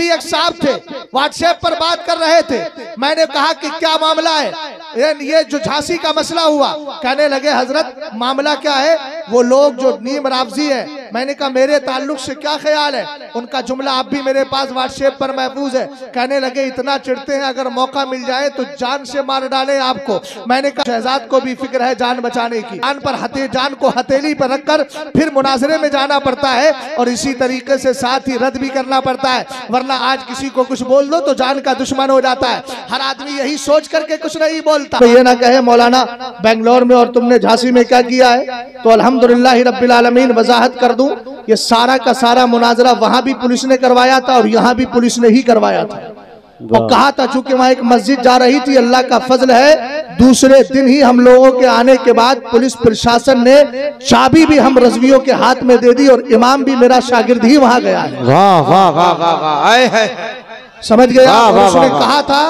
अभी एक साहब थे व्हाट्सएप पर बात कर रहे थे, मैंने कहा कि क्या मामला है, ये जो झांसी का मसला हुआ। कहने लगे हजरत मामला क्या है, वो लोग जो नीम रावजी है। मैंने कहा मेरे ताल्लुक से क्या ख्याल है, उनका जुमला अब भी मेरे पास व्हाट्सएप पर महफूज है। कहने लगे इतना चिढ़ते हैं, अगर मौका मिल जाए तो जान से मार डाले आपको। मैंने कहा शहजाद को भी फिक्र है जान बचाने की, जान को हथेली पर रखकर फिर मुनाजरे में जाना पड़ता है और इसी तरीके से साथ ही रद्द भी करना पड़ता है, वरना आज किसी को कुछ बोल दो तो जान का दुश्मन हो जाता है। हर आदमी यही सोच करके कुछ नहीं बोलता। तो ये ना कहे मौलाना बेंगलोर में और तुमने झांसी में क्या किया है, तो अल्हम्दुलिल्लाह रब्बिल आलमीन वजाहत कर दूं, ये सारा का सारा मुनाजरा वहां भी पुलिस ने करवाया था और यहाँ भी पुलिस ने ही करवाया था। और कहा था चूंकि वहां एक मस्जिद जा रही थी, अल्लाह का फजल है दूसरे दिन ही हम लोगों के आने के बाद पुलिस प्रशासन ने चाबी भी हम रज़वियों के हाथ में दे दी और इमाम भी मेरा शागिर्द ही वहां गया है। वाह वाह वाह वाह, समझ गया। उसने कहा था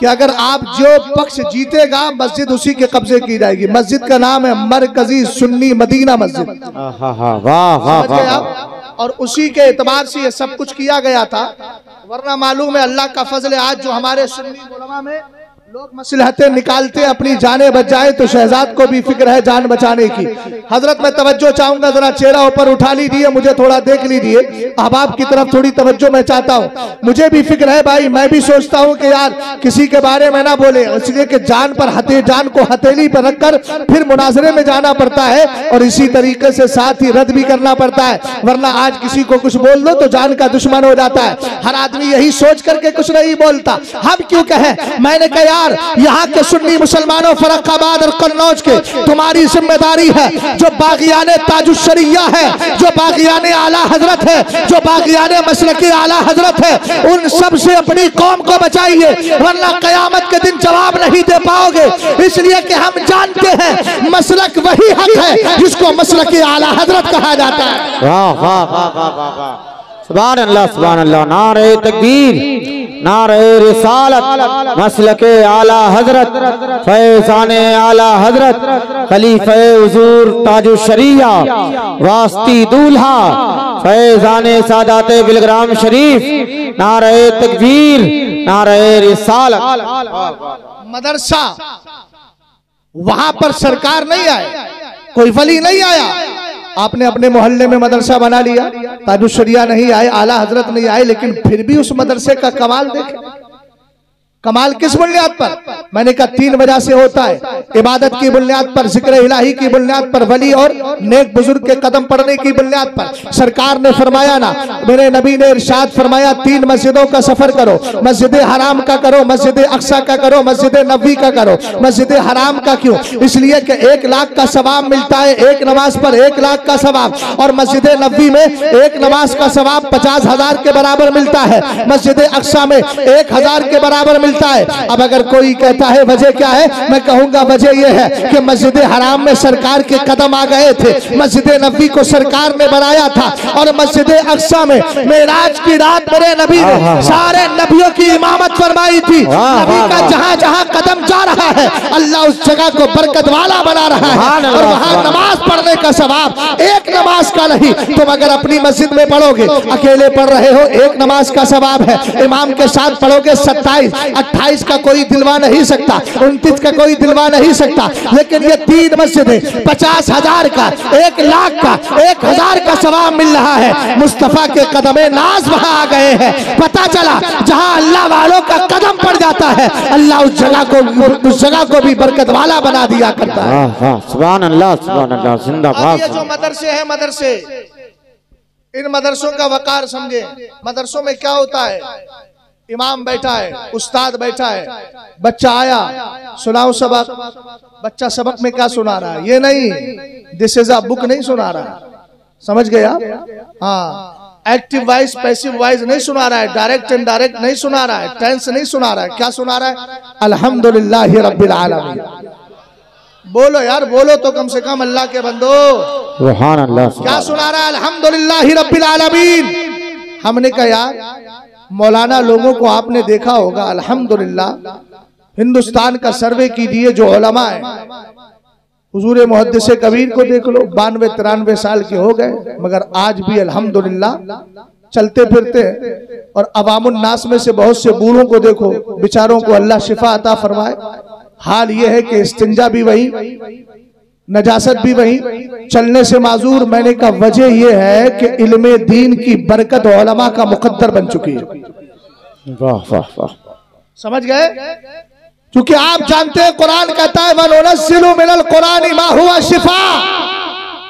कि अगर आप जो पक्ष जीतेगा मस्जिद उसी के कब्जे की जाएगी। मस्जिद का नाम है मरकजी सुन्नी मदीना मस्जिद। समझ गया। और उसी के एतबार से ये सब कुछ किया गया था, वरना मालूम है अल्लाह का फजल है आज जो हमारे सुन्नी उलमा में लोग मसलहतें निकालते अपनी जाने बच जाए तो शहजाद को भी फिक्र है जान बचाने की। हजरत मैं तवज्जो चाहूंगा, जरा चेहरा ऊपर उठा लीजिए, मुझे थोड़ा देख लीजिए, अहबाब की तरफ थोड़ी तवज्जो मैं चाहता हूँ। मुझे भी फिक्र है भाई, मैं भी सोचता हूँ कि यार किसी के बारे में ना बोले, इसलिए कि जान को हथेली पर रखकर फिर मुनाजरे में जाना पड़ता है और इसी तरीके से साथ ही रद्द भी करना पड़ता है, वरना आज किसी को कुछ बोल दो तो जान का दुश्मन हो जाता है। हर आदमी यही सोच करके कुछ नहीं बोलता। हम क्यों कहें, मैंने कहा यहाँ के सुन्नी मुसलमानों फर्रुखाबाद और कन्नौज के तुम्हारी जिम्मेदारी है, जो बागियाने ताजुश्शरिया है, जो बागियाने आला हजरत है, जो बागियाने मसलकी आला हजरत है, उन सब से अपनी कौम को बचाइए, वरना कयामत के दिन जवाब नहीं दे पाओगे। इसलिए कि हम जानते हैं मसलक वही हक है जिसको मसलकी आला हजरत कहा जाता है। वाह वाह वाह वाह वाह, सुभान अल्लाह सुभान अल्लाह, नारे तकबीर, नारे रिसालत, मसलके आला हजरत, फैज़ाने आला हजरत, खलीफे हुजूर ताजुश्शरिया, वास्ती दूल्हा, फैज़ाने सादाते बिलग्राम शरीफ, नारे तकबीर, नारे रिसालत। मदरसा वहां पर सरकार नहीं आई, कोई वली नहीं आया, आपने अपने मोहल्ले में मदरसा बना लिया, ताजुश्शरिया नहीं आए, आला हजरत नहीं आए, लेकिन फिर भी उस मदरसे का कमाल देखें। कमाल किस बुनियाद पर? मैंने कहा 3 वजह से होता है, इबादत की बुनियाद पर, जिक्र इलाही की बुनियाद पर, वली और नेक बुजुर्ग के कदम पड़ने की बुनियाद पर। सरकार ने फरमाया ना, मेरे नबी ने इरशाद फरमाया 3 मस्जिदों का सफर करो, मस्जिद हराम का करो, मस्जिद अक्सा का करो, मस्जिद नबी का करो। मस्जिद हराम का क्यों? इसलिए कि 1 लाख का सवाब मिलता है एक नमाज पर, 1 लाख का सवाब, और मस्जिद नबी में एक नमाज का सवाब 50,000 के बराबर मिलता है, मस्जिद अक्सा में 1000 के बराबर मिलता है। अब अगर कोई कहता है वजह क्या है, मैं कहूंगा वजह यह है कि मस्जिद हराम में सरकार के कदम आ गए थे, मस्जिद नबी को सरकार ने बनाया था, और मस्जिद अक्सा में मेराज की रात मेरे नबी ने सारे नबियों की इमामत फरमाई थी। नबी का जहां जहां कदम जा रहा है अल्लाह उस जगह को बरकत वाला बना रहा है, और वहां नमाज पढ़ने का सवाब एक नमाज का नहीं, तुम अगर अपनी मस्जिद में पढ़ोगे, अकेले पढ़ रहे हो 1 नमाज का सवाब है, इमाम के साथ पढ़ोगे 27, 28 का कोई दिलवा नहीं सकता, 29 का कोई दिलवा नहीं सकता, लेकिन ये 3 मस्जिदें 50,000 का, 1 लाख का, 1000 का सवाब मिल रहा है। मुस्तफा के कदमे नाज वहां आ गए हैं। पता चला जहां अल्लाह वालों का कदम पड़ जाता है अल्लाह उस जगह को भी बरकत वाला बना दिया करता है। सुभान अल्लाह सुभान अल्लाह, जिंदाबाद। ये जो मदरसे हैं, मदरसे, इन मदरसों का वकार समझे। मदरसों में क्या होता है, इमाम बैठा है, उस्ताद बैठा है, बच्चा आया, सुनाओ सबक, बच्चा सबक में क्या सुना रहा है, ये नहीं दिस इज अ बुक नहीं सुना रहा है, समझ गया? हाँ, एक्टिव वॉइस पैसिव वॉइस नहीं सुना रहा है, डायरेक्ट इनडायरेक्ट नहीं सुना रहा है, टेंस नहीं सुना रहा है, क्या सुना रहा है? अल्हम्दुलिल्लाह रब्बिल आलमीन। बोलो यार, बोलो तो कम से कम अल्लाह के बंदो, सुभान अल्लाह। क्या सुना रहा है? अल्हम्दुलिल्लाह रब्बिल आलमीन। हमने कहा यार मौलाना लोगों को आपने देखा होगा, अल्हम्दुलिल्लाह हिंदुस्तान का सर्वे कीजिए जो उलमा है, हुजूर मुहद्दिस कबीर को देख लो, 92-93 साल के हो गए, मगर आज भी अल्हम्दुलिल्लाह चलते फिरते हैं और अवामुन नास में से बहुत से बूढ़ों को देखो, बेचारों को अल्लाह शिफा अता फरमाए। हाल ये है कि इस्तिंजा भी वही, नजासत भी वही, चलने से माजूर। मैंने कहा वजह यह है कि इल्मे दीन की बरकत उलमा का मुकद्दर बन चुकी है। वाह वाह वाह, समझ गए? क्योंकि आप जानते हैं कुरान कहता है वनुनज़्ज़िलु मिनल कुरानि मा हुवा शिफा।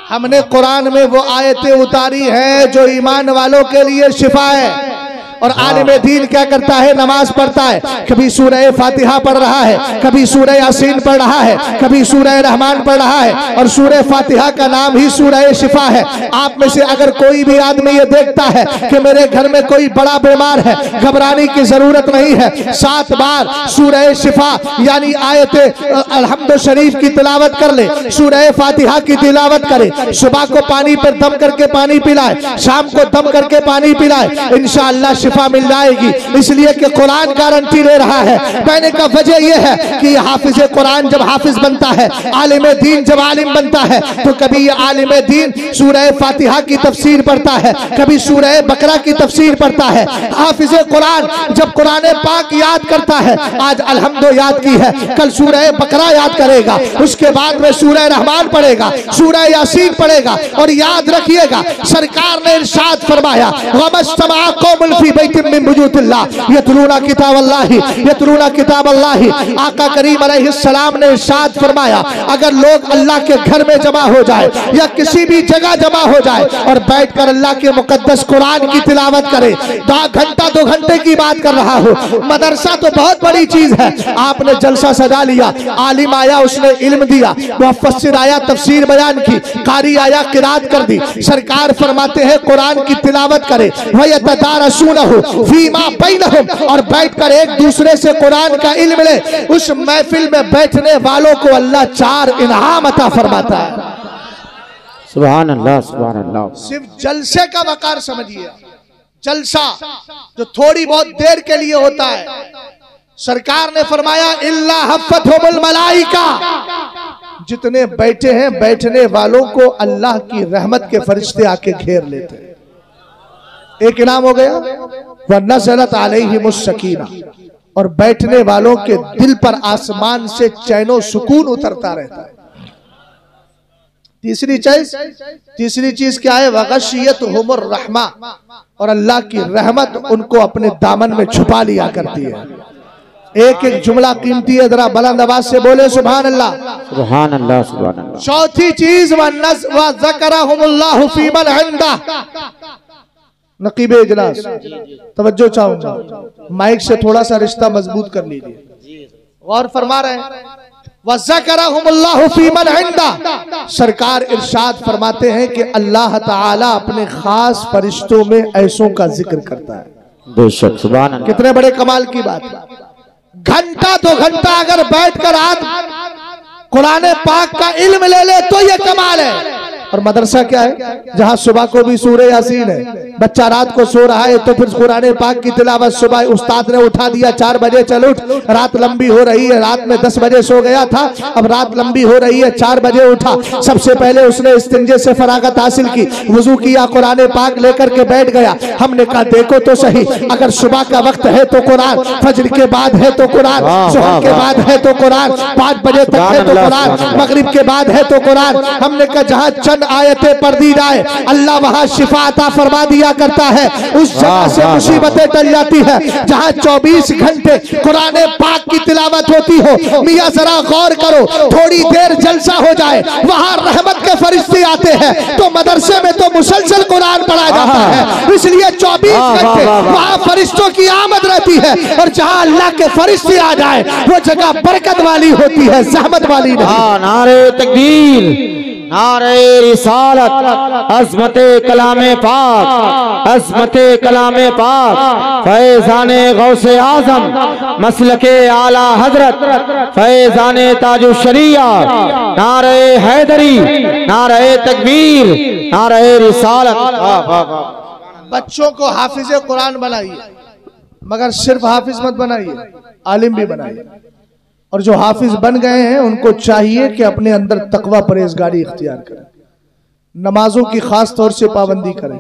हमने कुरान में वो आयतें उतारी हैं जो ईमान वालों के लिए शिफा है। और आलिम दीन क्या करता है? नमाज पढ़ता है, कभी सूरह फातिहा पढ़ रहा है, कभी सूरह यासीन पढ़ रहा है, कभी सूरह रहमान पढ़ रहा है, और सूरह फातिहा का नाम ही सूरह शिफा है। आप में से अगर कोई भी आदमी ये देखता है कि मेरे घर में कोई बड़ा बीमार है, घबराने की जरूरत नहीं है, 7 बार सूरह शिफा यानी आयते अलहम्द शरीफ की तिलावत कर ले, सूरह फातिहा की तिलावत करे, सुबह को पानी पर दम करके पानी पिलाए, शाम को दम करके पानी पिलाए, इंशाअल्लाह शिफा मिल जाएगी। इसलिए कि कुरान गारंटी ले रहा है। मैंने कहा वजह यह है कि हाफिज कुरान जब हाफिज बनता है, आलिम दीन जब आलिम बनता है, तो कभी ये आलिम दीन सूरह फातिहा की तफसीर पढ़ता है, कभी सूरह बकरा की तफसीर पढ़ता है। हाफिज कुरान जब कुरान पाक याद करता है, आज अल्हम्दुलिल्लाह याद की है, कल सूरह बकरा याद करेगा, उसके बाद में सूरह रहमान पढ़ेगा, सूरह यासीन पढ़ेगा। और याद रखिएगा सरकार ने इरशाद फरमाया वमस्तमा कौमुन फी बैतिन मिन बुयूतिल्लाह यतलूना किताबल्लाहि यतलूना किताबल्लाहि। आका करीम अलैहिस्सलाम ने इरशाद फरमाया अगर लोग अल्लाह के घर में जमा हो जाए या किसी भी जगह जमा हो जाए और बैठकर अल्लाह के मुकद्दस कुरान की तिलावत करे, 2 घंटे की बात कर रहा हूँ। मदरसा तो बहुत बड़ी चीज है, आपने जलसा सजा लिया, आलिम आया उसने इल्म दिया, मुफस्सिर आया तफसीर बयान की, कारी आया किरात कर दी। सरकार फरमाते हैं कुरान की तिलावत करे, वयतदारसूनहु फीमा बैनहुम, और बैठकर एक दूसरे से कुरान का इल्म ले। उस महफिल में बैठने वालों को अल्लाह 4 इनाम अता फरमाता है। सुभान अल्लाह सुभान अल्लाह। सिर्फ जलसे का वकार समझिए, जलसा जो थोड़ी बहुत देर के लिए होता है। सरकार ने फरमाया इल्ला हफ़्फ़तहुमुल मलाइका, जितने बैठे हैं बैठने वालों को अल्लाह की रहमत के फरिश्ते आके घेर लेते हैं। एक इनाम हो गया वनज़लत अलैहिमुस सकीना, और बैठने वालों के दिल पर आसमान से चैनो सुकून उतरता रहता है। तीसरी चीज क्या है? वग़शियतहुमुर रहमा, और अल्लाह की रहमत उनको अपने दामन में छुपा लिया करती है। एक एक जुमला कीमती है, जरा बुलंद आवाज से बोले सुभान अल्लाह सुभान अल्लाह सुभान अल्लाह। चौथी चीज वज़करहुमुल्लाहु फी मन इंदा। नकीब इजलास तवज्जो चाहूंगा, माइक से थोड़ा सा रिश्ता मजबूत कर लीजिए। गौर फरमा रहे हैं वज़करहुमुल्लाहु फी मन इंदा। सरकार इरशाद फरमाते हैं कि अल्लाह ताला अपने खास फरिश्तों में ऐसों का जिक्र करता है। बेशक सुभान अल्लाह। कितने बड़े कमाल की बात है। घंटा 2 घंटा अगर बैठकर आप कुरान पाक का इल्म ले ले तो ये कमाल है। और मदरसा क्या है? जहाँ सुबह को भी सूरह यासीन है, बच्चा रात को सो रहा है तो फिर कुरान पाक की तिलावत सुबह उस्ताद ने उठा दिया 4 बजे, चल उठ, रात लंबी हो रही है, रात में 10 बजे सो गया था, अब रात लंबी हो रही है, 4 बजे उठा। सबसे पहले उसने इस्तिंजे से फरागत हासिल की, वुजू किया, कुरान पाक लेकर के बैठ गया। हमने कहा देखो तो सही, अगर सुबह का वक्त है तो कुरान, फजर के बाद है तो कुरान, सुबह के बाद है तो कुरान, 5 बजे तक है तो कुरान, मगरिब के बाद है तो कुरान। हमने कहा जहाँ चंद आयतें पढ़ दी जाए अल्लाह वहाँ शिफा अता फरमा दिया करता है, उस जगह से मुसीबतें टल जाती है। जहाँ 24 घंटे कुरान पाक की तिलावत होती हो, मियाँ जरा गौर करो, थोड़ी देर जलसा हो जाए, वहाँ रहमत के फरिश्ते आते हैं, तो मदरसे में तो मुसलसल कुरान पढ़ा जाता है। इसलिए 24 घंटे वहाँ फरिश्तों की आमद रहती है, और जहाँ अल्लाह के फरिश्ते आ जाए वो जगह बरकत वाली होती है, जहमत वाली नहीं। नारे तकबीर, नारे रिसालत, अज़मते कलामे पाक, अज़मते कलामे पाक, फैज़ाने गौसे आज़म, मसलके आला हजरत, फैज़ाने ताजु शरिया, नारे हैदरी, नारे तकबीर, नारे रिसालत। बच्चों को हाफिज कुरान बनाइए, मगर सिर्फ हाफिज मत बनाइए, आलिम भी बनाइए। और जो हाफिज बन गए हैं उनको चाहिए कि अपने अंदर तकवा परहेजगारी इख्तियार करें, नमाजों की खास तौर से पाबंदी करें,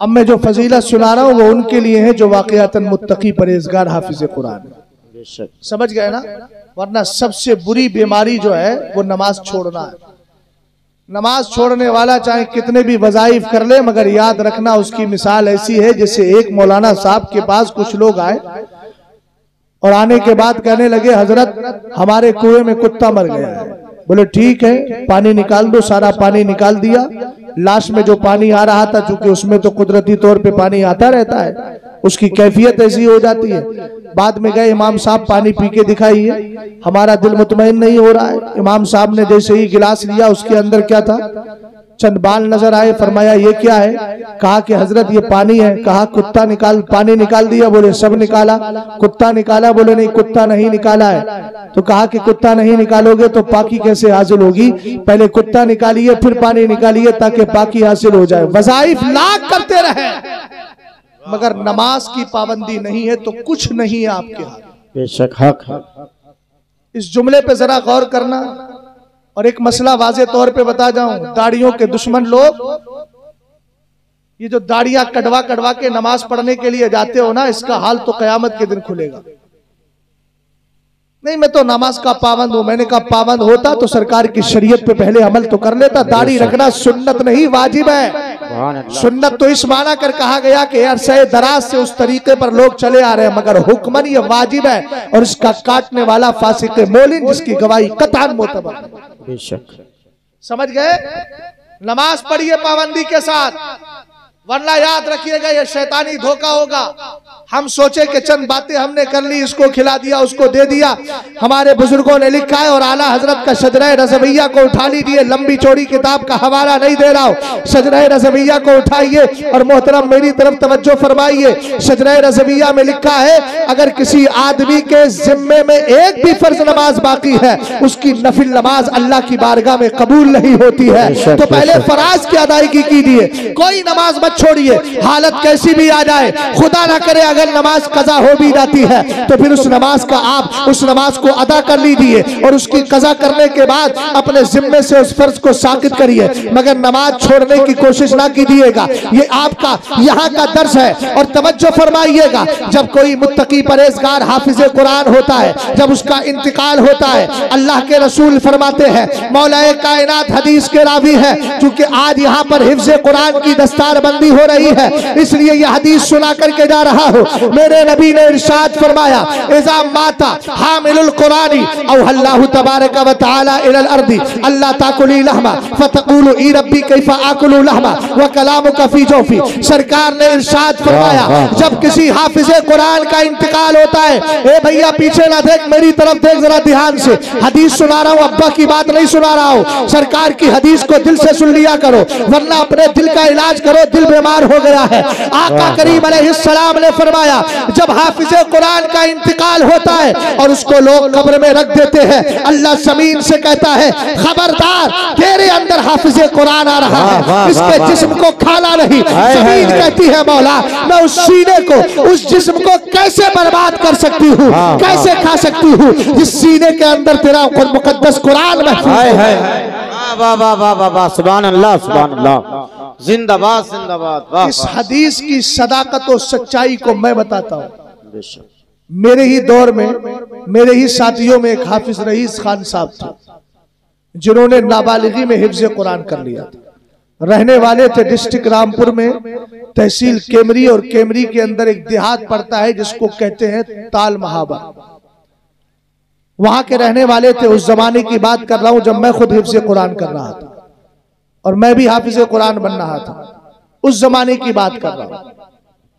अब मैं जो फजीलत सुना रहा हूँ वो उनके लिए है जो वाक़यातन मुत्तकी परहेजगार हाफिज कुरान है। समझ गए ना? वरना सबसे बुरी बीमारी जो है वो नमाज छोड़ना है। नमाज छोड़ने वाला चाहे कितने भी वज़ाइफ कर ले, मगर याद रखना उसकी मिसाल ऐसी है जैसे एक मौलाना साहब के पास कुछ लोग आए और आने के बाद कहने लगे, हजरत हमारे कुएं में कुत्ता मर गया है। बोले ठीक है, पानी निकाल दो। सारा पानी निकाल दिया। लास्ट में जो पानी आ रहा था, चूंकि उसमें तो कुदरती तौर पे पानी आता रहता है, उसकी कैफियत ऐसी हो जाती है। बाद में गए, इमाम साहब पानी पी के दिखाइए, हमारा दिल मुतमईन नहीं हो रहा है। इमाम साहब ने जैसे ही गिलास लिया, उसके अंदर क्या था? चंद बाल नजर आए। फरमाया ये क्या है? कहा कि हजरत ये पानी है। कहा कुत्ता पानी निकाल दिया? बोले सब निकाला। कुत्ता निकाला? बोले नहीं, कुत्ता नहीं निकाला है। तो कहा कि कुत्ता नहीं निकालोगे तो पाकी कैसे हासिल होगी? पहले कुत्ता निकालिए फिर पानी निकालिए ताकि पाकी हासिल हो जाए। वज़ाइफ लाख करते रहे मगर नमाज की पाबंदी नहीं है तो कुछ नहीं है आपके हाथ। बेशक हक। इस जुमले पे जरा गौर करना। और एक मसला वाजे तौर पे बता जाऊं, दाढ़ियों के दुश्मन लोग, ये जो दाढ़ियां कटवा कटवा के नमाज पढ़ने के लिए जाते हो ना, इसका हाल तो कयामत के दिन खुलेगा। नहीं मैं तो नमाज का पाबंद हूं। मैंने कहा पाबंद होता तो सरकार की शरीयत पे पहले अमल तो कर लेता। दाढ़ी रखना सुन्नत नहीं वाजिब है। सुन्नत तो इस माना कर कहा गया कि अरसे दराज से उस तरीके पर लोग चले आ रहे हैं, मगर हुक्मन ये वाजिब है और इसका काटने वाला फासिक मोलिन जिसकी गवाही कतान मोतबर। बेशक समझ गए? नमाज पढ़िए पाबंदी के साथ, वरना याद रखिएगा ये शैतानी धोखा होगा। हम सोचे कि चंद बातें हमने कर ली, इसको खिला दिया उसको दे दिया। हमारे बुजुर्गों ने लिखा है और आला हजरत का शजरा रज़विय्या को उठा लीजिए। लंबी चौड़ी किताब का हवाला नहीं दे रहा हूँ, शजरा रज़विय्या को उठाइए और मोहतरम मेरी तरफ तवज्जो फरमाइए। शजरा रज़विय्या में लिखा है अगर किसी आदमी के जिम्मे में एक भी फर्ज नमाज बाकी है, उसकी नफिल नमाज अल्लाह की बारगाह में कबूल नहीं होती है। तो पहले फराज की अदायगी कीजिए। कोई नमाज मत छोड़िए, हालत कैसी भी आ जाए। खुदा ना करे अगर नमाज कजा हो भी जाती है तो फिर उस नमाज का आप उस नमाज को अदा कर लीजिए और उसकी कजा करने के बाद अपने जिम्मे से उस फर्ज को साकित करिए, मगर नमाज छोड़ने की कोशिश ना कीजिएगा। ये आपका यहाँ का दर्स है। और तवज्जो फरमाइएगा, जब कोई मुत्तकी परहेजगार हाफिज कुरान होता है, जब उसका इंतकाल होता है, अल्लाह के रसूल फरमाते हैं, मौलाए कायनात हदीस के रावी है, क्योंकि आज यहाँ पर हिफ्ज कुरान की दस्तारबंदी हो रही है इसलिए यह हदीस सुना करके जा रहा हूँ। मेरे नबी ने इरशाद फरमाया, इज़ा माता हामिलुल कुरानी औ अल्लाहु तबारक व तआला इलल अर्दी अल्लाह ताकुली लहमा फतकुलु ई रब्बी कैफा आकुलु लहमा व कलामुका फी जौफी। सरकार ने इरशाद फरमाया, जब किसी हाफिज़े कुरान का इंतकाल होता है, ए भैया पीछे ना देख, मेरी तरफ देख जरा ध्यान से। हदीस सुना रहा हूँ, अब्बा की बात नहीं सुना रहा हूँ। सरकार की हदीस को दिल से सुन लिया करो, वरना अपने दिल का इलाज करो, दिल बीमार हो गया है। आका करीम अलैहिस्सलाम ने फरमाया, जब हाफिज़े कुरान का इंतकाल होता है और उसको लोग कब्र में रख देते हैं, अल्लाह ज़मीन से कहता है, खबरदार तेरे अंदर हाफिज़े कुरान आ रहा है, इसके जिस्म को खाना नहीं। ज़मीन कहती है, मौला मैं उस सीने को, उस जिस्म को कैसे बर्बाद कर सकती हूँ, कैसे खा सकती हूँ जिस सीने के अंदर तेरा मुकद्दस कुरान महफूज है। वाह वाह वाह वाह वाह, सुभान अल्लाह सुभान अल्लाह, जिंदाबाद जिंदाबाद। इस हदीस की सदाकत और सच्चाई को मैं बताता हूँ। मेरे ही दौर में, मेरे ही साथियों में एक हाफिज रईस खान साहब थे, जिन्होंने नाबालिगी में हिफ्ज़ कुरान कर लिया था। रहने वाले थे डिस्ट्रिक्ट रामपुर में, तहसील केमरी, और केमरी के अंदर एक देहात पड़ता है जिसको कहते हैं ताल महाबा। वहां के रहने वाले थे। उस जमाने की बात कर रहा हूं जब मैं खुद हिफ्ज़ कुरान कर रहा था और मैं भी हाफिज़ कुरान बन रहा था। उस जमाने की बात कर रहा हूं।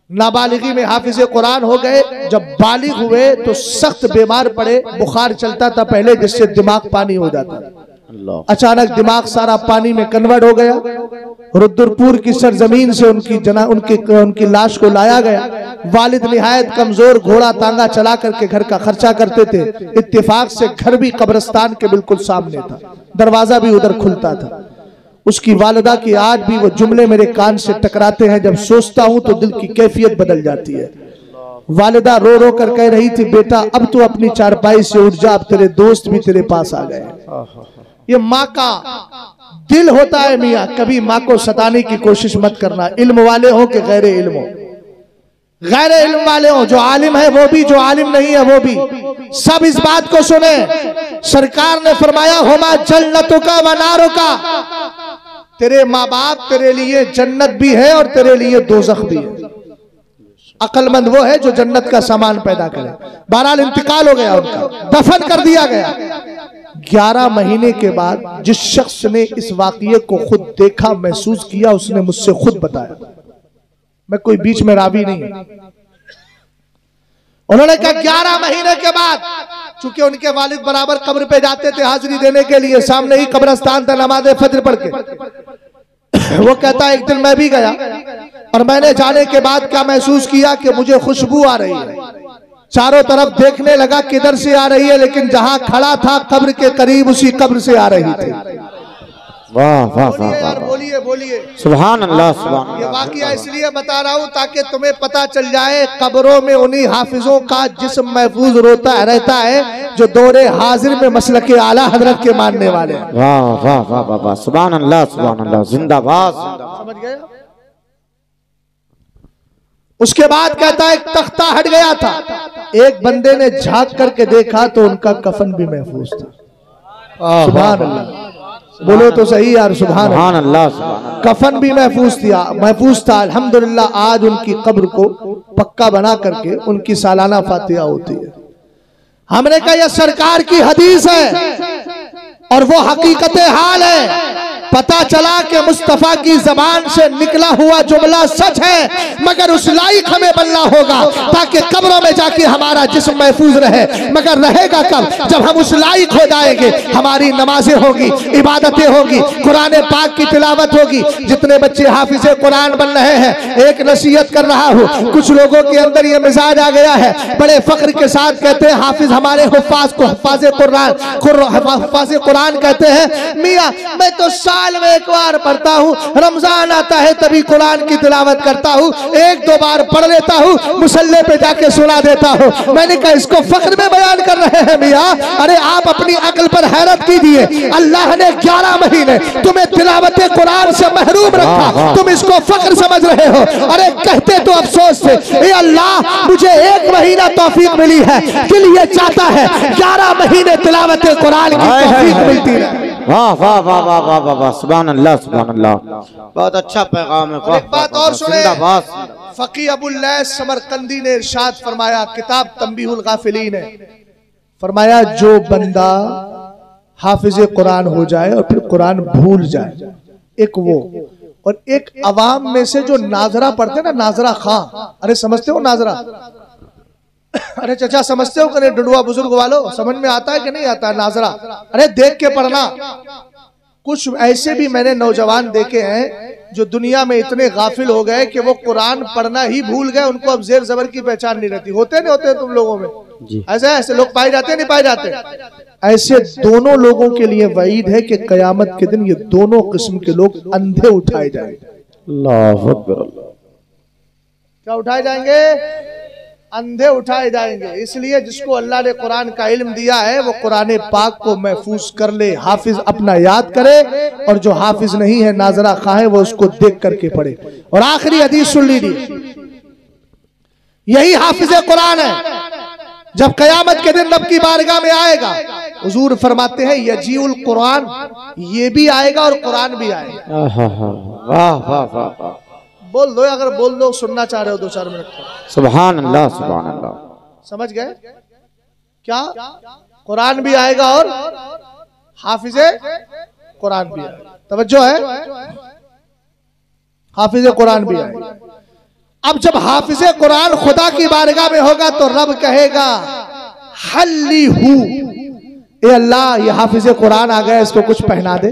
नाबालिगी में हाफिज़ कुरान हो गए। जब बालिग हुए तो सख्त बीमार पड़े, बुखार चलता था पहले, जिससे दिमाग पानी हो जाता था। अचानक दिमाग सारा पानी में कन्वर्ट हो गया। रुद्रपुर की सरजमीन से उनकी लाश को लाया गया। वालिद निहायत कमजोर, घोड़ा तांगा चला करके घर का खर्चा करते थे। इत्तेफाक से घर भी कब्रिस्तान के बिल्कुल सामने था, दरवाजा भी उधर खुलता था। उसकी वालिदा की आज भी वो जुमले मेरे कान से टकराते हैं, जब सोचता हूं तो दिल की कैफियत बदल जाती है। वालिदा रो रो कर कह रही थी, बेटा अब तो अपनी चारपाई से उठ जा, अब तेरे दोस्त भी तेरे पास आ गए। ये माँ का दिल होता है मियाँ। कभी माँ को सताने की कोशिश मत करना, इल्म वाले हो कि गैर इल्म हो। गैर इल्म वाले हो, जो आलिम है वो भी, जो आलिम नहीं है वो भी, सब इस बात को सुने। सरकार ने फरमाया हुमा जन्नतों का व नारों का, तेरे माँ बाप तेरे लिए जन्नत भी है और तेरे लिए दोज़ख भी है। अक्लमंद वो है जो जन्नत का सामान पैदा करे। बहरहाल इंतकाल हो गया उनका, दफन कर दिया गया। 11 महीने के बाद जिस शख्स ने इस वाकये को खुद देखा, महसूस किया, उसने मुझसे खुद बताया, मैं कोई बीच में रावी नहीं। उन्होंने कहा 11 महीने के बाद, चूंकि उनके वालिद बराबर कब्र पे जाते थे हाजिरी देने के लिए, सामने ही कब्रिस्तान था, नमाज फज्र पढ़ के। वो कहता है एक दिन मैं भी गया और मैंने जाने के बाद क्या महसूस किया कि मुझे खुशबू आ रही है। चारों तरफ देखने लगा किधर से आ रही है, लेकिन जहां खड़ा था कब्र के करीब, उसी कब्र से आ रही थी। वाह वाह वाह वाह, बोलिए बोलिए सुभान अल्लाह सुभान अल्लाह। ये वाकया इसलिए बता रहा हूँ ताकि तुम्हें पता चल जाए कब्रों में उन्हीं हाफिजों का जिस्म महफूज रहता है जो दौरे हाजिर में मसलक आला हजरत के मानने वाले हैं। वाह वाह वाह वाह वाह, सुभान अल्लाह सुभान अल्लाह, जिंदाबाद। समझ गए? उसके बाद कहता है एक तख्ता हट गया था, एक बंदे ने झांक करके देखा तो उनका कफन भी महफूज था। सुभान अल्लाह, बोलो तो सही यार, सुभान अल्लाह। कफन भी महफूज था। अल्हम्दुलिल्लाह आज उनकी कब्र को पक्का बना करके उनकी सालाना फातिहा होती है। हमने कहा यह सरकार की हदीस है और वो हकीकत हाल है। पता चला कि मुस्तफा की जबान से निकला हुआ जुमला सच है, मगर उस लायक हमें बनना होगा ताकि कब्रों में जाके हमारा जिस्म महफूज रहे। मगर रहेगा कब? जब हम उस लायक हो जाएंगे। हमारी नमाजें होगी, इबादतें होगी, कुरान पाक की तिलावत होगी। जितने बच्चे हाफिजे कुरान बन रहे हैं, एक नसीहत कर रहा हूँ, कुछ लोगों के अंदर ये मिजाज आ गया है, बड़े फख्र के साथ कहते हैं हाफिज हमारे हुफ्फाज को हुफ्फाज कुरान कहते हैं। मियाँ मैं तो साल में एक बार पढ़ता हूँ, रमजान आता है तभी कुरान की तिलावत करता हूँ, एक दो बार पढ़ लेता हूँ, मुसल्ले पे जाके सुना देता हूँ। मैंने कहा इसको फख्र में बयान कर रहे हैं मियाँ? अरे आप अपनी अक्ल पर हैरत कीजिए। अल्लाह ने 11 महीने तुम्हें तिलावत कुरान से महरूम रखा, तुम इसको फख्र समझ रहे हो। अरे कहते तो अफसोस थे, अल्लाह मुझे 1 महीना तौफीक मिली है, दिल ये चाहता है 11 महीने तिलावत कुरान की तौफीक मिलती है। वाह वाह वाह वाह वाह वाह वाह, सुभान अल्लाह सुभान अल्लाह, बहुत अच्छा पैगाम है। एक बात और सुने, फकी अबुल लैस समरकंदी ने इरशाद फरमाया, किताब तंबीहुल गाफिलीन है, फरमाया जो बंदा हाफिज कुरान हो जाए और फिर कुरान भूल जाए, एक वो, और एक अवाम में से जो नाजरा पढ़ते ना, नाजरा खां, अरे समझते हो नाजरा? अरे चचा समझते हो कि डुडुआ बुजुर्ग वालों, समझ में आता है कि नहीं आता है नाजरा? अरे देख के पढ़ना। कुछ ऐसे भी मैंने नौजवान देखे हैं जो दुनिया में इतने गाफिल हो गए कि वो कुरान पढ़ना ही भूल गए, उनको अब जेर जबर की पहचान नहीं रहती। होते नहीं होते तुम लोगों में ऐसे ऐसे लोग पाए जाते नहीं पाए जाते? ऐसे दोनों लोगों के लिए वईद है कि कयामत के दिन ये दोनों किस्म के लोग अंधे उठाए जाएंगे। अल्लाह अकबर। क्या उठाए जाएंगे? अंधे उठाए जाएंगे। इसलिए जिसको अल्लाह ने कुरान का इल्म दिया है वो कुरान पाक को महफूज कर ले, हाफिज अपना याद करे, और जो हाफिज नहीं है नाजरा खां है वो उसको देख करके पढ़े। और आखिरी हदीस सुन लीजिए, यही हाफिज कुरान है जब कयामत के दिन रब की बारगाह में आएगा, हुजूर फरमाते हैं यजीउल कुरान, ये भी आएगा और कुरान भी आएगा। वाह वाह वाह वाह, बोल दो, अगर बोल दो सुनना चाह रहे हो 2-4 मिनट। सुभान अल्लाह सुभान अल्लाह। समझ गए क्या? कुरान भी आएगा और हाफिजे कुरान भी आएगा। तवज्जो है, हाफिजे कुरान भी आएगा। अब जब हाफिजे कुरान खुदा की बारगाह में होगा तो रब कहेगा हल्ली हूँ, ए अल्लाह ये हाफिजे कुरान आ गया, इसको कुछ पहना दे।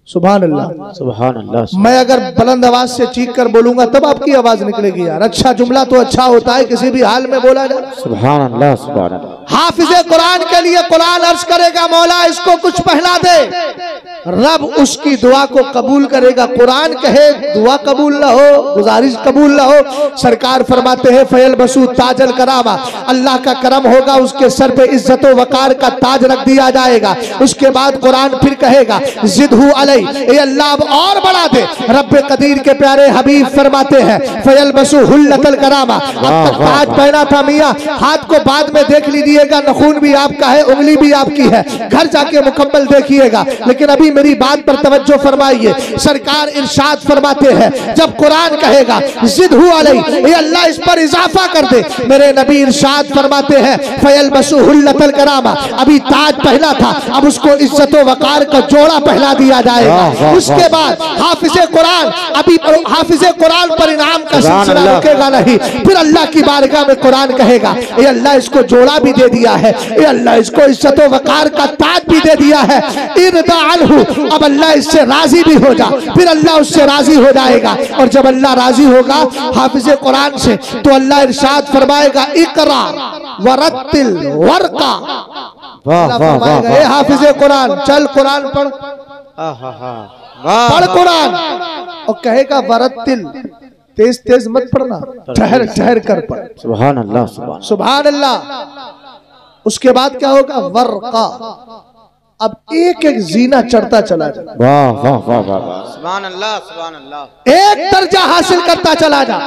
सुभान अल्लाह सुभान अल्लाह। मैं अगर बुलंद आवाज से चीख कर बोलूंगा तब आपकी आवाज निकलेगी यार। अच्छा जुमला तो अच्छा होता है किसी भी हाल में बोला जाए। सुभान अल्लाह सुभान अल्लाह। हाफिज़े कुरान के लिए कुरान अर्ज करेगा मौला इसको कुछ पहना दे, रब उसकी दुआ को कबूल करेगा। कुरान कहे दुआ कबूल ना हो, गुजारिश कबूल ना हो, सरकार फरमाते हैं फयल बसू ताजल करामा, अल्लाह का करम होगा उसके सर पे इज्जत व वकार का ताज रख दिया जाएगा। उसके बाद कुरान फिर कहेगा जिदहू अलई, ए अल्लाह अब और बढ़ा दे। रब कदीर के प्यारे हबीब फरमाते हैं फयल बसू हुल्लतल करामा, अब तक ताज पहना था मियाँ, हाथ को बाद में देख लीजिएगा, नखून भी आपका है, उंगली भी आपकी है, घर जाके मुकम्मल देखिएगा, लेकिन अभी मेरी बात पर तवज्जो फरमाइए। सरकार इरशाद फरमाते हैं जब कुरान कहेगा जिदहू अलई, ए अल्लाह इस पर इजाफा कर दे, मेरे नबी इरशाद फरमाते हैं फयल बसू हुल्लतल करामा, अभी ताज पहना था अब उसको इज्जत व वकार का जोड़ा पहना दिया जाएगा। उसके बाद हाफिज़े कुरान, अभी हाफिज़े कुरान पर इनाम का सिलसिला रुकेगा नहीं, फिर अल्लाह की बारगाह में कुरान कहेगा ए अल्लाह इसको जोड़ा भी दे दिया है, ए अल्लाह इसको इज्जत व वकार का ताज भी दे दिया है, इरदा अन्हु, अब अल्लाह इससे राजी भी हो जा, फिर अल्लाह उससे राजी हो जाएगा। और जब अल्लाह राजी होगा हाफिज़े कुरान से तो अल्लाह इरशाद फरमाएगा इकरा वरत्तिल वर्का, ए हाफिज़े कुरान चल कुरान पढ़, पढ़ कुरान, और कहेगा वरत्तिल, तेज तेज मत पढ़ना, ठहर ठहर कर पढ़। सुभान अल्लाह सुभान अल्लाह। उसके बाद क्या होगा वर्का, अब एक एक जीना चढ़ता चला जा, वाह वाह वाह वाह सुभान अल्लाह सुभान अल्लाह, एक दर्जा हासिल करता चला जा।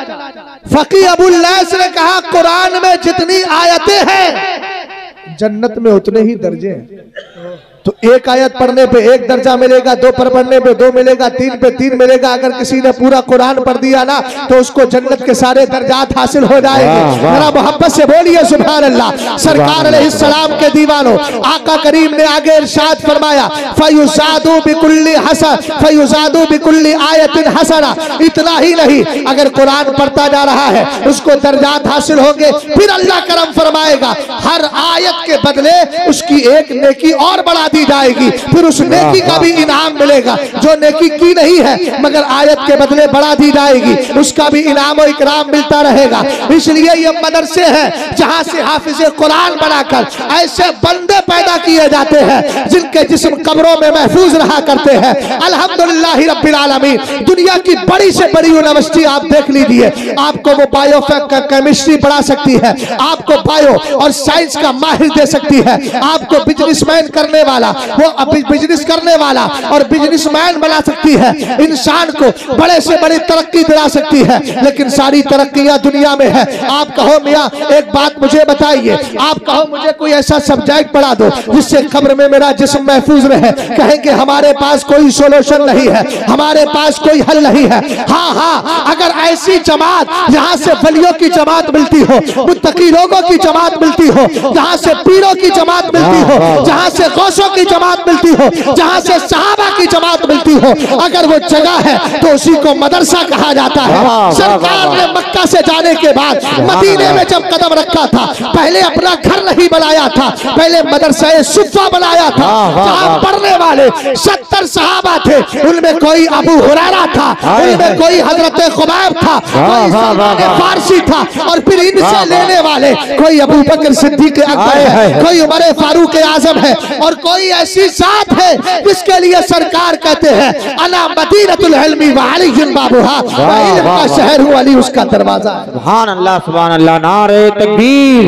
फकी अबुल लैस ने कहा कुरान में जितनी आयतें हैं जन्नत में उतने ही दर्जे हैं। तो एक आयत पढ़ने पे एक दर्जा मिलेगा, दो पर पढ़ने पे दो मिलेगा, तीन पे तीन मिलेगा। अगर किसी ने पूरा कुरान पढ़ दिया ना तो उसको जन्नत के सारे दर्जात हासिल हो जाएंगे। जरा मोहब्बत से बोलिए सुभान अल्लाह। सरकार अलैहिस्सलाम के दीवानों, आका करीम ने आगे इरशाद फरमाया फयुज़ादु बिकुल्ली हसन फयुज़ादु बिकुल्ली आयतिन हसना। इतना ही नहीं, अगर कुरान पढ़ता जा रहा है उसको दर्जात हासिल होंगे, फिर अल्लाह करम फरमाएगा हर आयत के बदले उसकी एक नेकी और बढ़ा दी जाएगी, फिर उस नेकी का भी इनाम मिलेगा। जो नेकी की नहीं है मगर आयत के बदले बढ़ा दी जाएगी, उसका भी इनाम और इकराम मिलता रहेगा। इसलिए ये मदरसे हैं जहां से हाफिज़े कुरान बनाकर ऐसे बंदे पैदा किए जाते हैं जिनके जिस्म कब्रों में महफूज रहा करते हैं। अल्हम्दुलिल्लाह रब्बिल आलमीन। दुनिया की बड़ी से बड़ी यूनिवर्सिटी आप देख लीजिए, आपको वो बायो केमिस्ट्री पढ़ा सकती है, आपको बायो और साइंस का माहिर दे सकती है, आपको बिजनेसमैन करने वाला, वो बिजनेस करने वाला और बिजनेसमैन बना सकती है, इंसान को बड़े से बड़ी तरक्की दिला सकती है। लेकिन सारी तरक्कियां दुनिया में है। आप कहो मियाँ एक बात मुझे बताइए, आप कहो मुझे कोई ऐसा सब्जेक्ट पढ़ा दो जिससे कब्र में मेरा जिस्म महफूज रहे, कहेंगे हमारे पास कोई सोल्यूशन नहीं है, हमारे पास कोई हल नहीं है। हाँ हाँ, अगर ऐसी जमात जहाँ से वलियों की जमात मिलती हो, मुत्तकी लोगों की जमात मिलती हो, जहाँ से पीरों की जमात मिलती हो, जहाँ से गौसों की जमात मिलती हो, जहाँ से सहाबा की जमात मिलती हो, अगर वो जगह है तो उसी को मदरसा कहा जाता है। सरकार ने मक्का से जाने के बाद मदीने में जब कदम रखा था, पहले अपना घर नहीं बनाया था, पहले मदरसा सुफ़ा बनाया था, जहाँ पढ़ने वाले 70 सहाबा थे, उनमें कोई अबू हुरैरा था, उनमें कोई हजरत खुबैब था, कोई सलमान फारसी था, और फिर इनसे लेने वाले कोई अबू बकर सिद्दीक अकबर है, कोई उमर फारूक आजम है, और कोई ऐसी जात है जिसके लिए सरकार कहते हैं अला मदीनतुल इल्मी व अलीयुन बाबुहा, इल्म का शहर हूँ, अली उसका दरवाजा। सुभान अल्लाह सुभान अल्लाह। नारे तकबीर,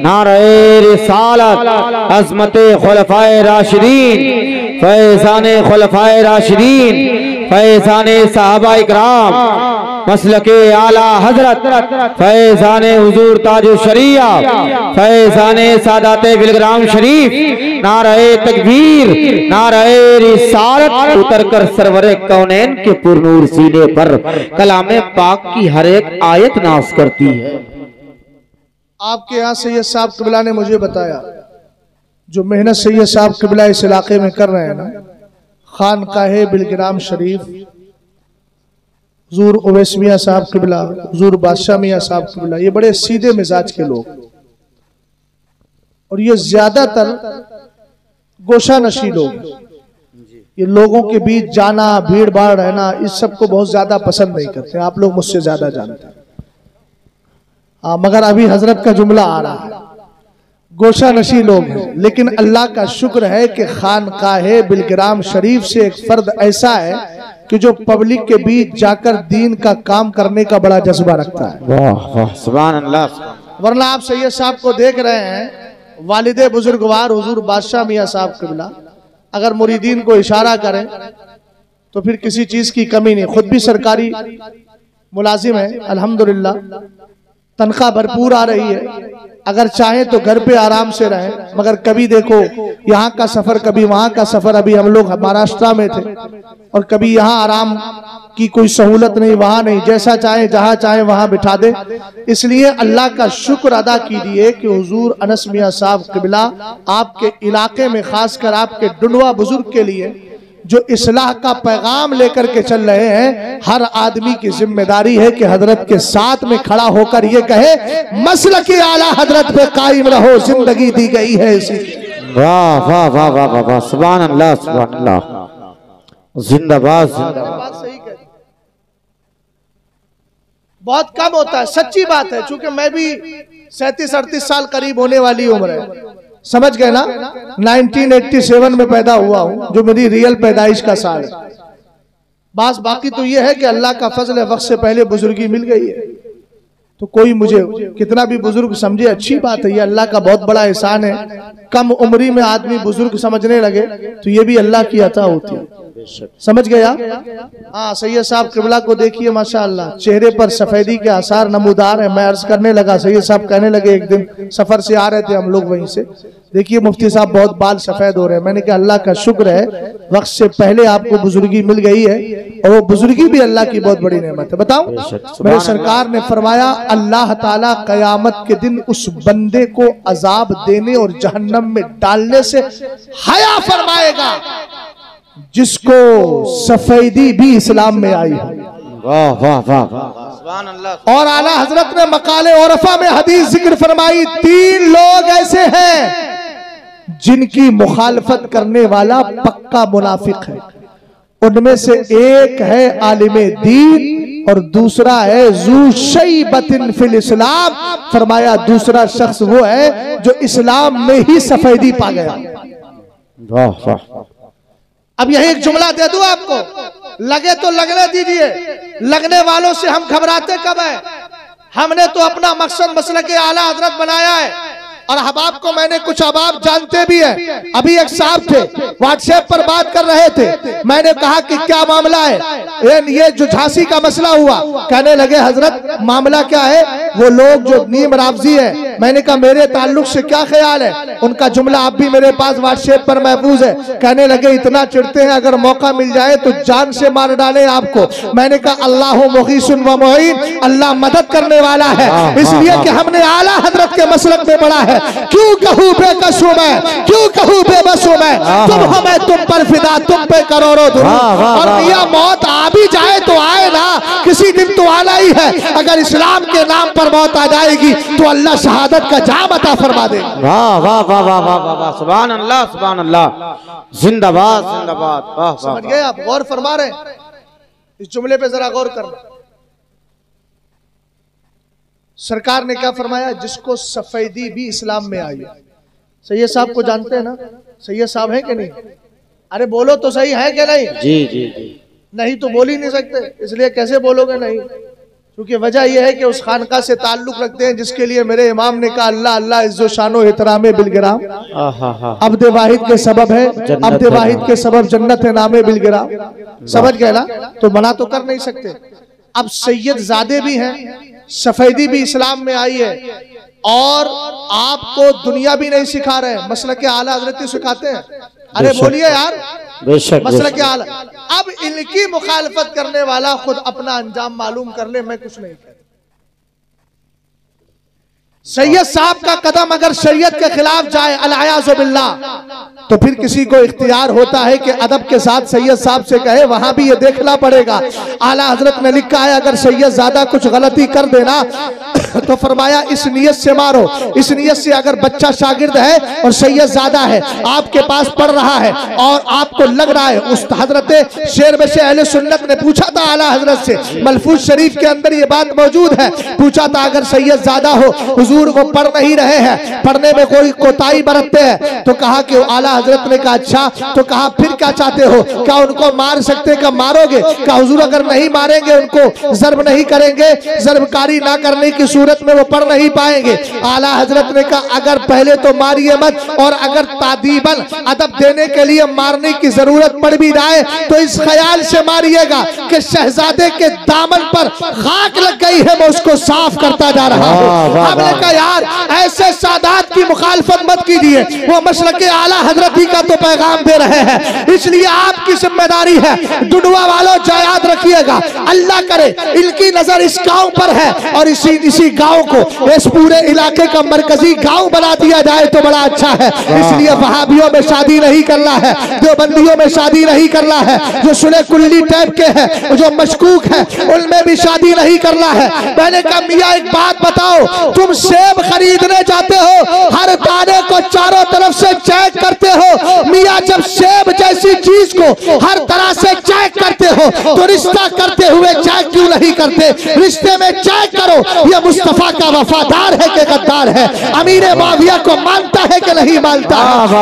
नारे रिसालत, अज़मते खुलफाए राशिदीन, फैज़ाने खुलफाए राशिदीन, फैज़ाने सहाबा इकराम, मसलके आला हजरत, फैज़ाने हुजूर ताजुश शरिया, फैज़ाने सादाते बिलग्राम शरीफ। नारे तकबीर, नारे रिसालत उतर कर सरवरे कौनैन के पुरनूर सीने पर कलामे पाक की हर एक आयत नाश करती है। आपके यहाँ सैयद साहब किबला ने मुझे बताया, जो मेहनत सैयद साहब किबला इस इलाके में कर रहे हैं ना, खानकाहे बिलग्राम शरीफ, हुजूर उवैस मियां साहब किबला, हुजूर बादशाह मियां साहब किबला, ये बड़े सीधे मिजाज के लोग, और ये ज्यादातर गोशा नशी लोग। ये लोगों के बीच जाना, भीड़ भाड़ रहना, इस सब को बहुत ज्यादा पसंद नहीं करते। आप लोग मुझसे ज्यादा जानते हैं। मगर अभी हजरत का जुमला आ रहा है। गोशा नशी लोग हैं, लेकिन अल्लाह का शुक्र है कि खानकाहे बिलग्राम शरीफ से एक फर्द ऐसा है कि जो पब्लिक के बीच जाकर दीन का काम करने का बड़ा जज्बा रखता है। वाह वाह सुभान अल्लाह। वरना आप सैयद साहब को देख रहे हैं, वालिदे बुजुर्गवार हुजूर बादशाह मियाँ साहब किबला अगर मुरीदीन को इशारा करें तो फिर किसी चीज की कमी नहीं। खुद भी सरकारी मुलाजिम है, अल्हम्दुलिल्लाह, तनख्वाह भरपूर आ रही है। अगर चाहे तो घर पे आराम से रहें, मगर कभी देखो यहाँ का सफर, कभी वहां का सफर। अभी हम लोग महाराष्ट्र में थे और कभी यहाँ आराम की कोई सहूलत नहीं, वहां नहीं, जैसा चाहे जहां चाहे वहां बिठा दे। इसलिए अल्लाह का शुक्र अदा कीजिए कि हुजूर अनस मियाँ साहब किबला आपके इलाके में, खासकर आपके डुंडवा बुजुर्ग के लिए जो इस्लाह का पैगाम लेकर के चल रहे हैं, हर आदमी की जिम्मेदारी है कि हजरत के साथ में खड़ा होकर ये कहे मसलकी आला हजरत पे कायम रहो, जिंदगी दी गई है इसी। वाह वाह वाह वाह वाह वाह सुभान अल्लाह सुभान अल्लाह, जिंदाबाद जिंदाबाद। सही कह, बहुत कम होता है, सच्ची बात है। चूंकि मैं भी 37-38 साल करीब होने वाली उम्र है, समझ गए ना। 1987 में पैदा हुआ हूं, जो मेरी रियल पैदाइश का साल है। बस बाकी तो ये है कि अल्लाह का फजल है, वक्त से पहले बुजुर्गी मिल गई है। तो कोई मुझे कितना भी बुजुर्ग समझे, अच्छी बात है, ये अल्लाह का बहुत बड़ा एहसान है। कम उम्री में आदमी बुजुर्ग समझने लगे तो ये भी अल्लाह की अता होती है, समझ गया। हाँ, सैयद साहब किबला को देखिए, माशाअल्लाह चेहरे पर सफेदी के आसार नमूदार है। मैं अर्ज करने लगा, सैयद साहब कहने लगे, एक दिन सफर से आ रहे थे हम लोग वहीं से, देखिए मुफ्ती साहब बहुत बाल सफेद हो रहे हैं। मैंने कहा अल्लाह का शुक्र है, वक्त से पहले आपको बुजुर्गी मिल गई है, और वो बुजुर्गी भी अल्लाह की बहुत बड़ी नेमत है। बताऊं, मेरे सरकार ने फरमाया अल्लाह ताला कयामत के दिन उस बंदे को अजाब देने और जहन्नम में डालने से हया फरमाएगा जिसको सफेदी भी इस्लाम में आई है। वाह वाह वाह सुभान अल्लाह। और आला हजरत ने मकाले औरफा में हदीस जिक्र फरमाई, 3 लोग ऐसे हैं जिनकी मुखालफत करने वाला पक्का मुनाफिक है। उनमें से एक है आलिमे दीन और दूसरा है ज़ू शैबतिन फिल इस्लाम। फरमाया दूसरा शख्स वो है जो इस्लाम में ही सफेदी पा गया। वाह वाह। अब यही एक जुमला दे दूं आपको, लगे तो लगने दीजिए, लगने वालों से हम घबराते कब है। हमने तो अपना मकसद मसलक आला हजरत बनाया है, और अहबाब को मैंने कुछ अहबाब जानते भी है। अभी एक साहब थे, व्हाट्सएप पर बात कर रहे थे, मैंने कहा कि क्या मामला है, ये जो झांसी का मसला हुआ। कहने लगे हजरत मामला क्या है, वो लोग जो नीम रावजी है। मैंने कहा मेरे ताल्लुक से क्या ख्याल है। उनका जुमला आप भी मेरे पास व्हाट्सएप पर महफूज है। कहने लगे इतना चिढ़ते हैं, अगर मौका मिल जाए तो जान से मार डाले आपको। मैंने कहा अल्लाह मुगीसुन व मुईन, अल्लाह मदद करने वाला है, इसलिए कि हमने आला हजरत के मसलक में पढ़ा है। क्यों कहूँ बेकसूं मैं, क्यों कहूँ बेबसूं मैं, तुम हो मैं तुम पर फिदा, तुम पे करोड़ों दुरूद। और मियां मौत आ भी जाए तो आए ना, किसी दिन तो आना ही है। अगर इस्लाम के नाम पर मौत आ जाएगी तो अल्लाह शहादत का जाम अता फरमा दे। वाह वाह वाह वाह वाह वाह सुभान अल्लाह सुभान अल्लाह, जिंदाबाद जिंदाबाद। वाह वाह। समझ गए आप, गौर फरमा रहे हैं इस जुमले पे, जरा गौर करना। सरकार ने क्या फरमाया, जिसको सफेदी भी इस्लाम में आई। सैयद साहब को जानते हैं ना, सैयद साहब हैं कि नहीं? अरे बोलो तो सही, है कि नहीं? जी जी जी। नहीं तो बोल ही नहीं सकते, इसलिए कैसे बोलोगे नहीं? क्योंकि वजह यह है कि उस खानका से ताल्लुक रखते हैं जिसके लिए मेरे इमाम ने कहा अल्लाह अल्लाह इज्जो शानो एहतरामे बिलगिराम। अब्द वाहिद के सबब है, अब्द वाहिद के सबब जन्नत है नामे बिलगिराम। समझ गए ना? तो मना तो कर नहीं सकते। अब सैयद जादे भी हैं, सफेदी भी इस्लाम में आई है, और आपको दुनिया भी नहीं सिखा रहे, मसलक आला हजरत सिखाते हैं। अरे बोलिए यार, मसलक आला। अब इनकी मुखालफत करने वाला खुद अपना अंजाम मालूम कर ले, मैं कुछ नहीं कहता। सैयद साहब का कदम अगर शरीयत के खिलाफ जाए, अल-अयाज़ु बिल्लाह, तो फिर किसी को इख्तियार होता है कि अदब के साथ सैयद साहब से कहे, वहां भी ये देखना पड़ेगा। आला हजरत ने लिखा है अगर सैयद ज़्यादा कुछ गलती कर देना तो फरमाया इस नियत से मारो, इस नियत से अगर बच्चा शागिर्द है और सैयद ज़्यादा है, आपके पास पढ़ रहा है और आपको लग रहा है, उस हजरत शेर में से अहले सुन्नत ने पूछा था आला हजरत से, महफूज शरीफ के अंदर ये बात मौजूद है, पूछा था अगर सैयद ज़्यादा हो, हुजूर वो पढ़ नहीं रहे हैं, पढ़ने में कोई कोताही बरतते हैं, तो कहा कि आला हजरत ने कहा अच्छा, तो कहा फिर क्या चाहते हो, क्या उनको मार सकते, क्या मारोगे, क्या हुजूर अगर नहीं मारेंगे, उनको जर्ब नहीं करेंगे, जर्बकारी ना करने की सूरत में वो पढ़ नहीं पाएंगे। आला हजरत ने कहा अगर पहले तो मारिए मत, और अगर तादीबन अदब देने के लिए मारने की जरूरत पड़ भी जाए तो इस ख्याल से मारिएगा कि शहजादे के दामन पर खाक लग गई है, मैं उसको साफ करता जा रहा हूँ। हमने कहा यार ऐसे सादात की मुखालफत मत कीजिए, वो मसलक आला हजरत ही का तो पैगाम दे रहे हैं, इसलिए आपकी जिम्मेदारी है। डुडुआ वालों याद रखिएगा, अल्लाह करे इनकी नजर इस गांव पर है और इसी गांव को इस पूरे इलाके का मरकजी गांव बना दिया जाए तो बड़ा अच्छा है। इसलिए वहाबियों में शादी नहीं करना है, देवबंदियों में शादी नहीं करना है, जो सुने कुल्ली टाइप के हैं, जो मशकूक है, उनमें भी शादी नहीं करना है। मैंने कहा मियाँ एक बात बताओ, तुम सेब खरीदने जाते हो, हर दाने को चारों तरफ से चेक करते हो, मियाँ जब सेब जैसी चीज को हर तरह से चेक करते हो तो रिश्ता करते हुए चेक क्यों नहीं करते? रिश्ते में चेक करो, ये मुस्तफा का वफादार है कि गद्दार है, अमीर माविया को मानता है कि नहीं मानता,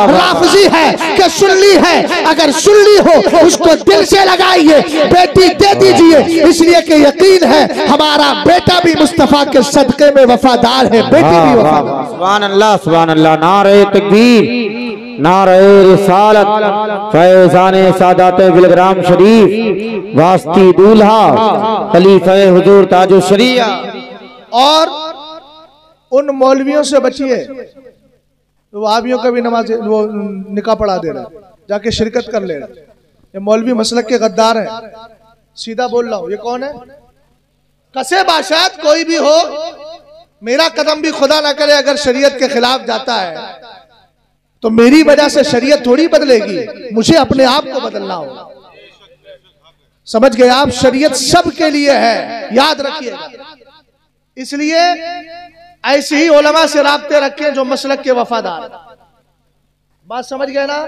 राफजी है कि सुन्नी है, अगर सुन्नी हो उसको दिल से लगाइए, बेटी दे दीजिए, इसलिए कि यकीन है हमारा बेटा भी मुस्तफा के सदके में वफादार है, बेटी भी वफादार। सुभान अल्लाह, सुभान अल्लाह, नारे तकबीर, नारे रिसालत, फैज़ाने सादात बिलग्राम शरीफ, वास्ती दूल्हा, खलीफा हुजूर ताजो शरिया। और उन मौलवियों से बचिए तो वहाबियों का भी नमाज वो निकाह पढ़ा दे रहा है, जाके शिरकत कर ले रहा। ये मौलवी मसलक के गद्दार है, सीधा बोल रहा हूं। ये कौन है? कसे बाशात कोई भी हो, मेरा कदम भी खुदा ना करे अगर शरीयत के खिलाफ जाता है तो मेरी वजह से शरीयत थोड़ी बदलेगी, मुझे अपने आप को बदलना होगा। समझ गए आप? शरीयत सबके लिए है, याद रखिएगा। इसलिए ऐसे ही उलमा से राब्ते रखें जो मसलक के वफादार। बात समझ गए ना?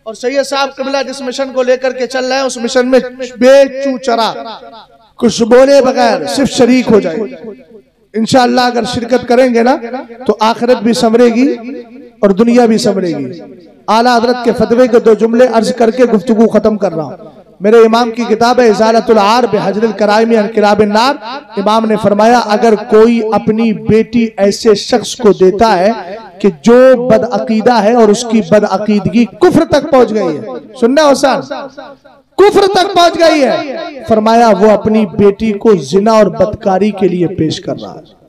और सैयद साहब क़िबला जिस मिशन को लेकर के चल रहे हैं, उस मिशन में बेचू चरा कुछ बोले बगैर सिर्फ शरीक हो जाए। इंशाअल्लाह अगर शिरकत करेंगे ना तो आखिरत भी संवरेगी और दुनिया भी संवरेगी। आला हजरत के फतवे के दो जुमले अर्ज करके गुफ्तगू खत्म कर रहा हूँ। मेरे इमाम की किताब है इज़ालतुल आर बिहजरिल कराइम अन किलाबिन नार। इमाम ने फरमाया अगर कोई अपनी बेटी ऐसे शख्स को देता है कि जो बदअकीदा है और उसकी बदअकीदगी कुफ्र तक पहुंच गई है, सुनना हुसैन, कुफ्र तक पहुंच गई है, फरमाया वो अपनी बेटी को जिना और बदकारी के लिए पेश कर रहा है।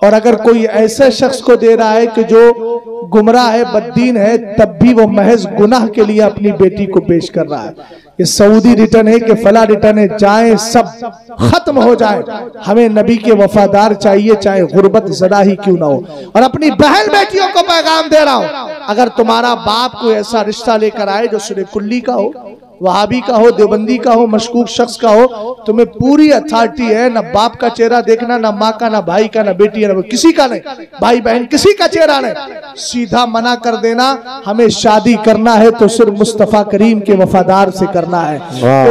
और अगर कोई ऐसे शख्स को दे रहा है कि जो गुमराह है, बद्दीन है, तब भी वो महज गुनाह के लिए अपनी बेटी को पेश कर रहा है। ये सऊदी रिटर्न है कि फला रिटर्न है, जाए सब खत्म हो जाए, हमें नबी के वफादार चाहिए, चाहे गुर्बत जरा ही क्यों ना हो। और अपनी बहन बेटियों को पैगाम दे रहा हूं, अगर तुम्हारा बाप कोई ऐसा रिश्ता लेकर आए जो सुने कुल्ली का हो, वहाबी का हो, देवबंदी का हो, मशकूक शख्स का हो, तुम्हें पूरी अथॉरिटी है, ना बाप का चेहरा देखना, ना माँ का, ना भाई का, ना बेटी, ना किसी का नहीं, भाई बहन किसी का चेहरा नहीं, सीधा मना कर देना। हमें शादी करना है तो सिर्फ मुस्तफा करीम के वफादार से करना है,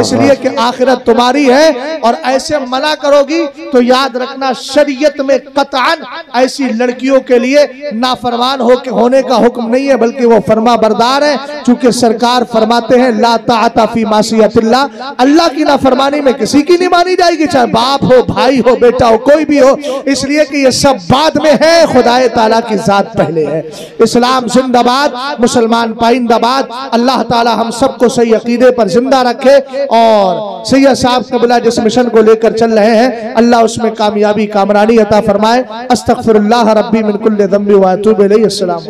इसलिए कि आखिरत तुम्हारी है। और ऐसे मना करोगी तो याद रखना शरीयत में कतअन ऐसी लड़कियों के लिए नाफरमान होने का हुक्म नहीं है, बल्कि वो फरमा बरदार है। चूंकि सरकार फरमाते हैं ला ताअता फी मासियतिल्लाह, अल्लाह की नाफरमानी में किसी की नहीं मानी जाएगी, चाहे बाप हो, भाई हो, बेटा हो, कोई भी हो, इसलिए कि ये सब बाद में है, खुदाए ताला की जात पहले है। इस्लाम जिंदाबाद, मुसलमान पाइंदाबाद। अल्लाह ताला हम सबको सही अकीदे पर जिंदा रखे और सैयद साहब क़िबला जिस मिशन को लेकर चल रहे हैं, अल्लाह उसमें कामयाबी कामरानी अता फरमाए। अस्तगफिरुल्लाह रब्बी मिन कुल्लि ज़ंबि व अतूबु इलैहि। अस्सलाम।